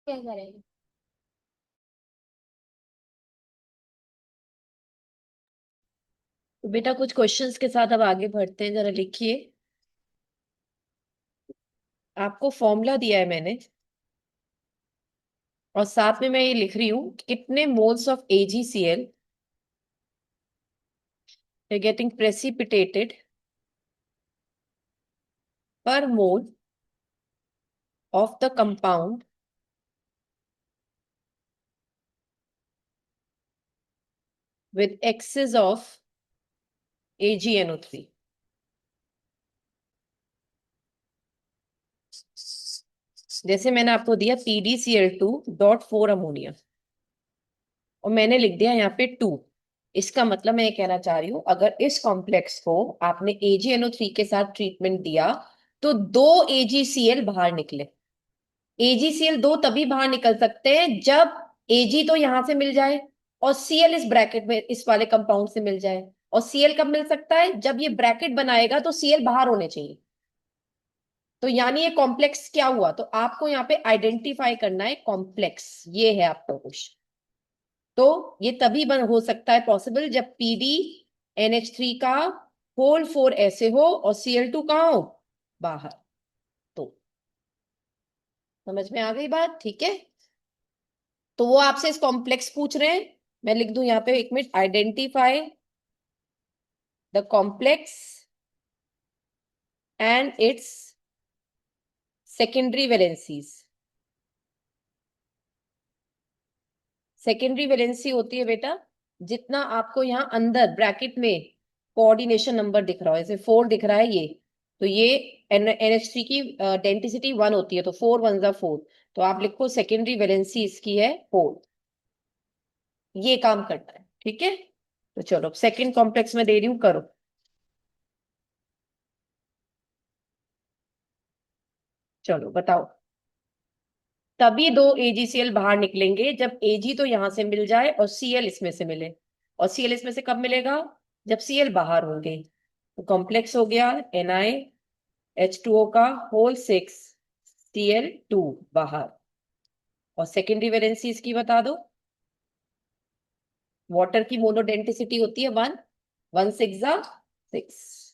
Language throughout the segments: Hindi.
क्या करेंगे? तो बेटा कुछ क्वेश्चंस के साथ अब आगे बढ़ते हैं, जरा लिखिए। आपको फॉर्मूला दिया है मैंने और साथ में मैं ये लिख रही हूँ कितने moles of AgCl are getting precipitated per mole of the compound with excess of AgNO3। जैसे मैंने आपको दिया PdCl2.4 अमोनिया और मैंने लिख दिया यहाँ पे 2। इसका मतलब मैं ये कहना चाह रही हूँ, अगर इस कॉम्प्लेक्स को आपने AgNO3 के साथ ट्रीटमेंट दिया तो 2 AgCl बाहर निकले। AgCl 2 तभी बाहर निकल सकते हैं जब Ag तो यहां से मिल जाए और Cl इस ब्रैकेट में इस वाले कंपाउंड से मिल जाए। और Cl कब मिल सकता है? जब ये ब्रैकेट बनाएगा तो Cl बाहर होने चाहिए। तो यानी ये कॉम्प्लेक्स क्या हुआ? तो आपको यहाँ पे आइडेंटिफाई करना है कॉम्प्लेक्स, ये है आपका क्वेश्चन। तो ये तभी बन हो सकता है पॉसिबल जब PdNH3 का होल 4 ऐसे हो और Cl2 कहाँ हो? बाहर। तो समझ में आ गई बात? ठीक है। तो वो आपसे इस कॉम्प्लेक्स पूछ रहे हैं। मैं लिख दूं यहाँ पे, एक minute, identify the complex and it's secondary valencies. Secondary valency होती है बेटा जितना आपको यहाँ अंदर ब्रैकेट में कोऑर्डिनेशन नंबर दिख रहा है, जैसे 4 दिख रहा है ये, तो ये NH3 की डेंसिटी 1 होती है, तो 4 1 जा 4। तो आप लिखो सेकेंडरी वैलेंसी इसकी है 4। ये काम करना है, ठीक है। तो चलो सेकेंड कॉम्प्लेक्स में दे रही हूँ, करो। चलो बताओ। तभी 2 AgCl बाहर निकलेंगे जब Ag तो यहां से मिल जाए और Cl इसमें से मिले। और Cl इसमें से कब मिलेगा? जब Cl बाहर होंगे। तो कॉम्प्लेक्स हो गया NiH2O का होल 6 Cl2 बाहर। और सेकेंडरी वैलेंसी इसकी बता दो। वाटर की मोनोडेंटिसिटी होती है 1, 1 6 जा 6।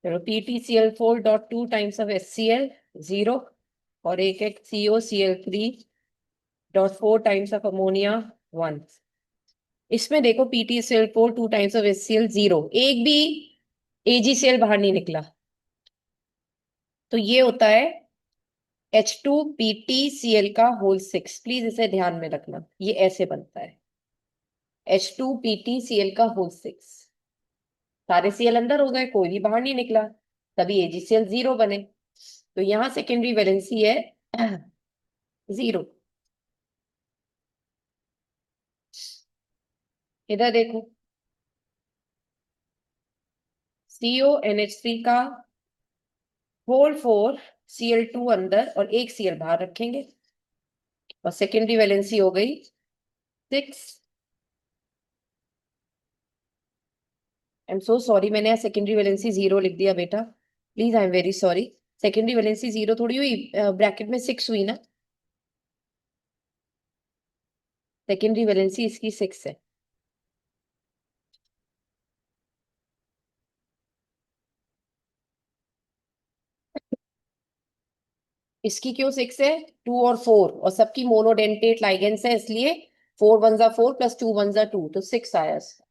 चलो PtCl4.2 टाइम्स ऑफ HCl 0 और एक COCl3.4 टाइम्स ऑफ अमोनिया 1। इसमें देखो PtCl4 2 टाइम्स ऑफ HCl 0, एक भी AgCl बाहर नहीं निकला। तो ये होता है H2PtCl का होल 6। प्लीज इसे ध्यान में रखना, ये ऐसे बनता है H2PtCl का होल 6। सारे Cl अंदर हो गए, कोई भी बाहर नहीं निकला, तभी AgCl 0 बने। तो यहां सेकेंडरी वैलेंसी है 0। इधर देखो, CONH3 का होल 4 Cl2 अंदर और एक Cl बाहर रखेंगे और सेकेंडरी वैलेंसी हो गई 6। आई एम सो सॉरी, मैंने सेकेंडरी वैलेंसी 0 लिख दिया बेटा, please I am very sorry. Secondary valency 0 थोड़ी हुई, ब्रैकेट में 6 हुई ना। सेकेंडरी वैलेंसी इसकी 6 है। इसकी क्यों 6 है? 2 और 4 और सबकी मोनोडेंटेट लाइगेंड्स है, इसलिए 4 1 जा 4 प्लस 2 1 जा 2, तो 6 आया इसका।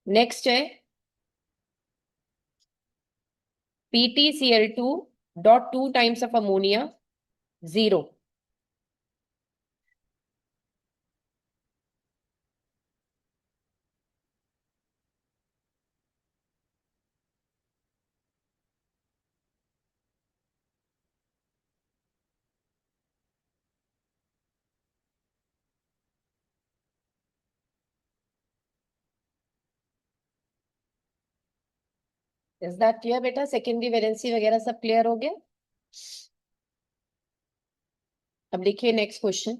नेक्स्ट है PtCl2.2 times of ammonia 0। Is that clear बेटा? सेकेंडरी वैलेंसी वगैरह सब क्लियर हो गया? अब देखिए नेक्स्ट क्वेश्चन।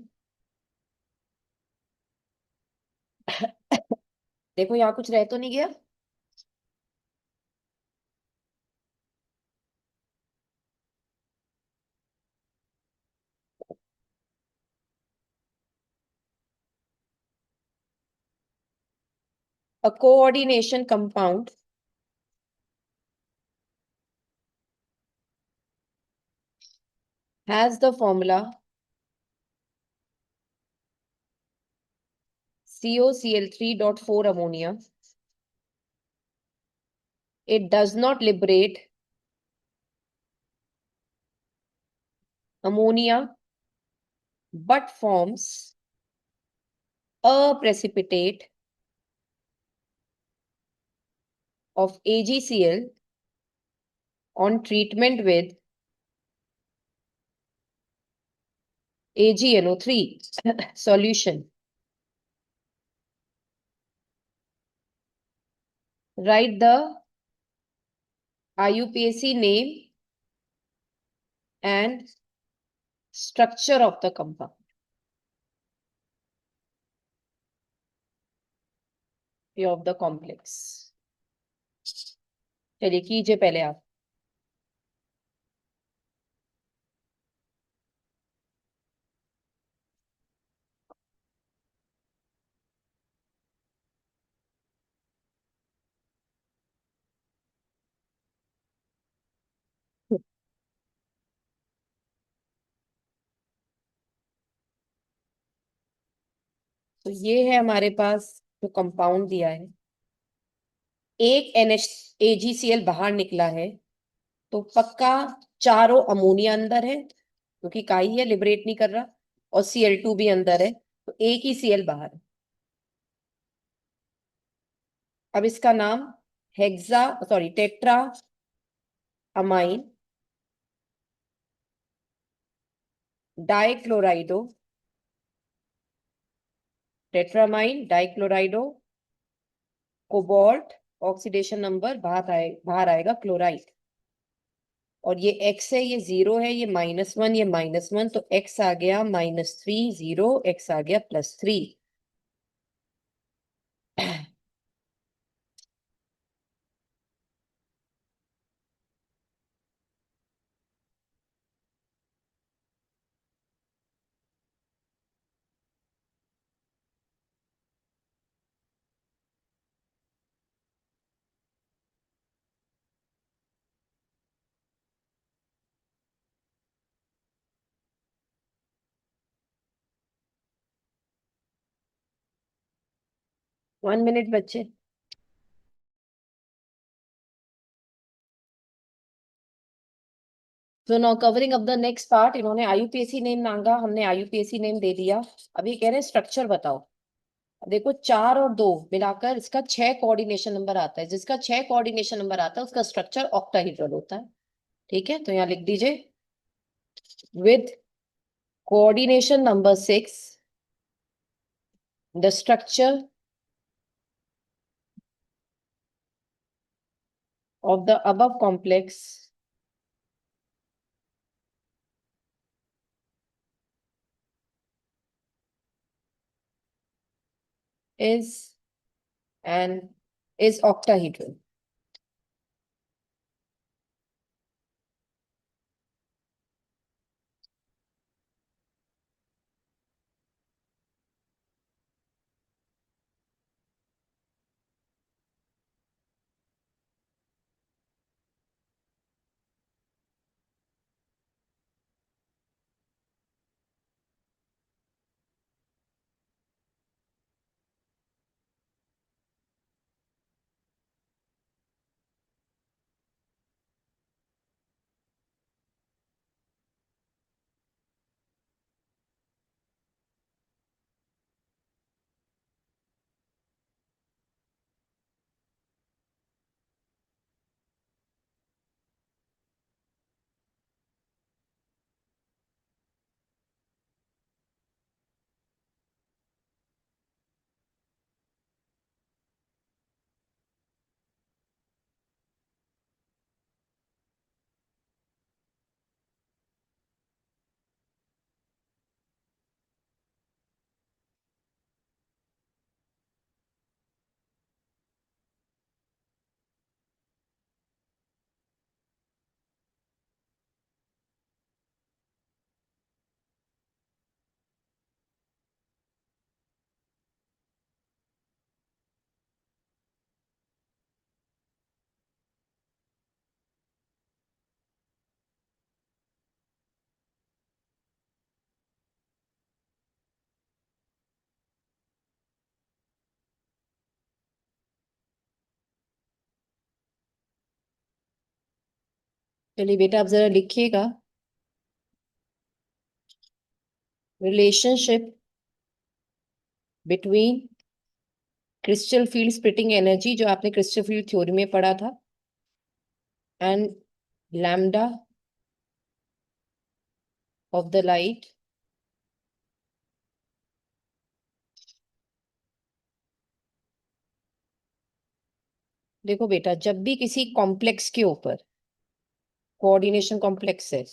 देखो यहाँ कुछ रह तो नहीं गया। A coordination compound has the formula COCl3.4 ammonia. It does not liberate ammonia but forms a precipitate of AgCl on treatment with AgNO3 solution. Write the IUPAC name and structure of the compound of the complex. चलिए कीजिए पहले आप। तो ये है हमारे पास जो कंपाउंड दिया है। एक NH AgCl बाहर निकला है, तो पक्का चारों अमोनिया अंदर है क्योंकि काई है, लिबरेट नहीं कर रहा। और Cl2 भी अंदर है, तो एक ही Cl बाहर है। अब इसका नाम tetra amine dichlorido, tetramine dichlorido cobalt, oxidation number बाहर आएगा क्लोराइड। और ये x है, ये 0 है, ये -1, ये -1, तो x आ गया -3, 0, x आ गया +3। 1 मिनट बच्चे। So now covering up the next part. इन्होंने आईयूपीएसी नेम मांगा, हमने आईयूपीएसी नेम दे दिया। अभी कह रहे हैं स्ट्रक्चर बताओ। अब देखो 4 और 2 मिलाकर इसका 6 कोऑर्डिनेशन नंबर आता है। जिसका 6 कोऑर्डिनेशन नंबर आता है उसका स्ट्रक्चर ऑक्टाहेड्रल होता है। ठीक है, तो यहाँ लिख दीजिए with coordination number 6 the structure of the above complex is and is octahedral. चलिए बेटा आप जरा लिखिएगा, relationship between crystal field splitting energy, जो आपने क्रिस्टल फील्ड थ्योरी में पढ़ा था, and lambda of the light देखो बेटा, जब भी किसी कॉम्प्लेक्स के ऊपर, कोऑर्डिनेशन कॉम्प्लेक्स है,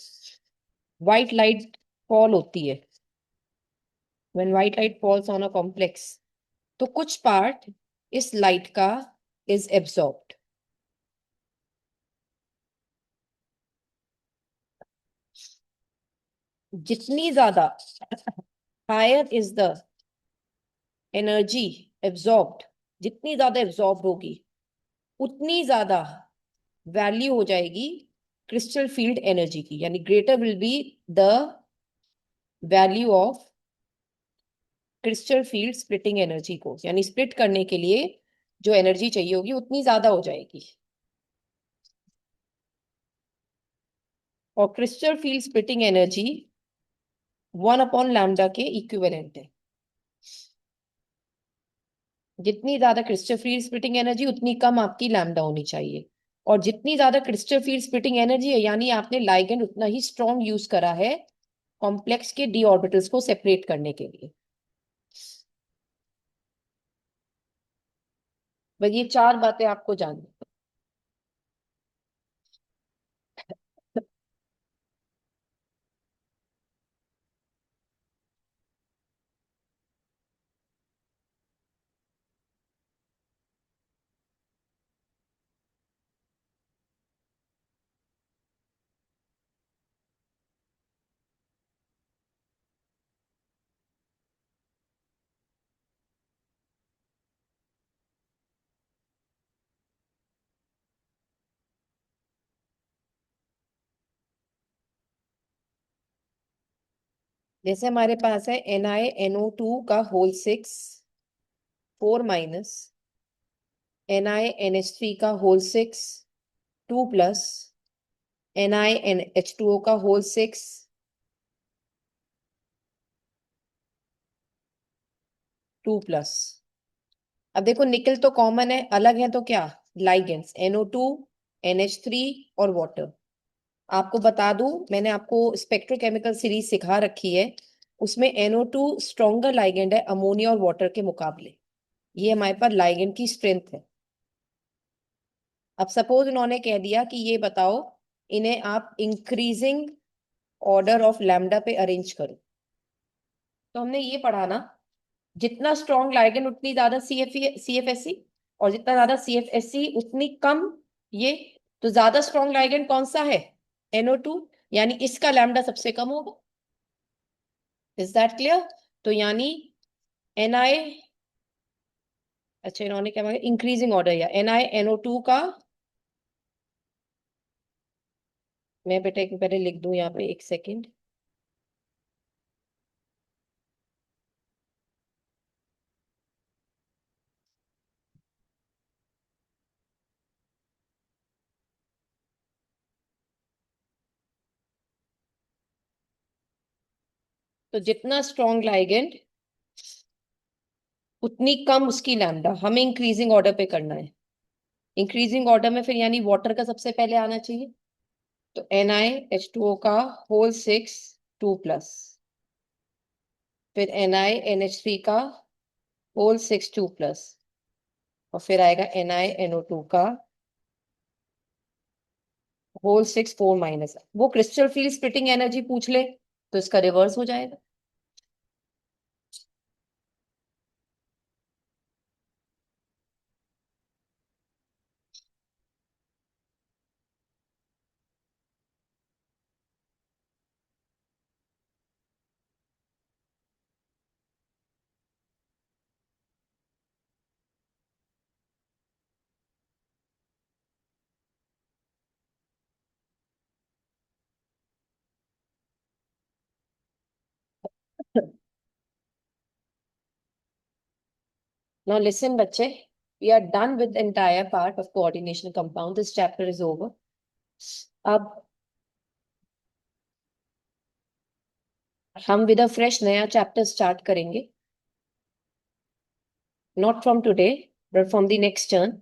व्हाइट लाइट फॉल होती है, when white light falls on a complex, तो कुछ पार्ट इस लाइट का इज एब्सॉर्ब्ड। जितनी ज्यादा higher is the energy absorbed, जितनी ज्यादा एब्सॉर्ब होगी उतनी ज्यादा वैल्यू हो जाएगी क्रिस्टल फील्ड एनर्जी की, यानी greater will be the value of crystal field splitting energy को, यानी स्प्लिट करने के लिए जो एनर्जी चाहिए होगी उतनी ज्यादा हो जाएगी। और क्रिस्टल फील्ड स्प्लिटिंग एनर्जी 1/लैम्डा के इक्विवेलेंट है। जितनी ज्यादा क्रिस्टल फील्ड स्प्लिटिंग एनर्जी उतनी कम आपकी लैम्डा होनी चाहिए। और जितनी ज्यादा क्रिस्टल फील्ड स्प्लिटिंग एनर्जी है, यानी आपने लाइगेंड उतना ही स्ट्रॉन्ग यूज करा है कॉम्प्लेक्स के डी ऑर्बिटल्स को सेपरेट करने के लिए। बस ये चार बातें आपको जाननी। जैसे हमारे पास है NiNO2 का होल 6 4 - NiNH3 का होल 6 2 + NiNH2O का होल 6 2 +। अब देखो निकल तो कॉमन है, अलग है तो क्या, लाइगेंड्स NO2 NH3 और वाटर। आपको बता दूं, मैंने आपको स्पेक्ट्रोकेमिकल सीरीज सिखा रखी है, उसमें NO2 स्ट्रॉन्गर लाइगेंड है अमोनिया और वाटर के मुकाबले। ये हमारे पास लाइगेंड की स्ट्रेंथ है। अब सपोज उन्होंने कह दिया कि ये बताओ, इन्हें आप इंक्रीजिंग ऑर्डर ऑफ लैम्डा पे अरेंज करो, तो हमने ये पढ़ा ना, जितना स्ट्रॉन्ग लाइगेंड उतनी ज्यादा CFSC, और जितना ज्यादा CFSC उतनी कम ये। तो ज्यादा स्ट्रॉन्ग लाइगेंड कौन सा है, NO2, यानी इसका लैम्डा सबसे कम होगा। Is that clear? तो यानी Ni, अच्छा इन्होंने क्या मांगा, इंक्रीजिंग ऑर्डर, या NiNO2 का, मैं बेटा एक पहले लिख दूं यहाँ पे, एक सेकेंड। तो जितना स्ट्रॉन्ग लाइगेंड उतनी कम उसकी लैम्डा, हमें इंक्रीजिंग ऑर्डर पे करना है। इंक्रीजिंग ऑर्डर में फिर यानी वाटर का सबसे पहले आना चाहिए, तो NiH2O का होल 6 2 +, फिर NiNH3 का होल 6 2 +, और फिर आएगा NiNO2 का होल 6 4 - वो क्रिस्टल फील्ड स्प्लिटिंग एनर्जी पूछ ले तो इसका रिवर्स हो जाएगा। Now listen बच्चे, we are done with the entire part of coordination compound. This chapter is over. अब हम विद अ फ्रेश नया चैप्टर स्टार्ट करेंगे, not from today but from the next turn.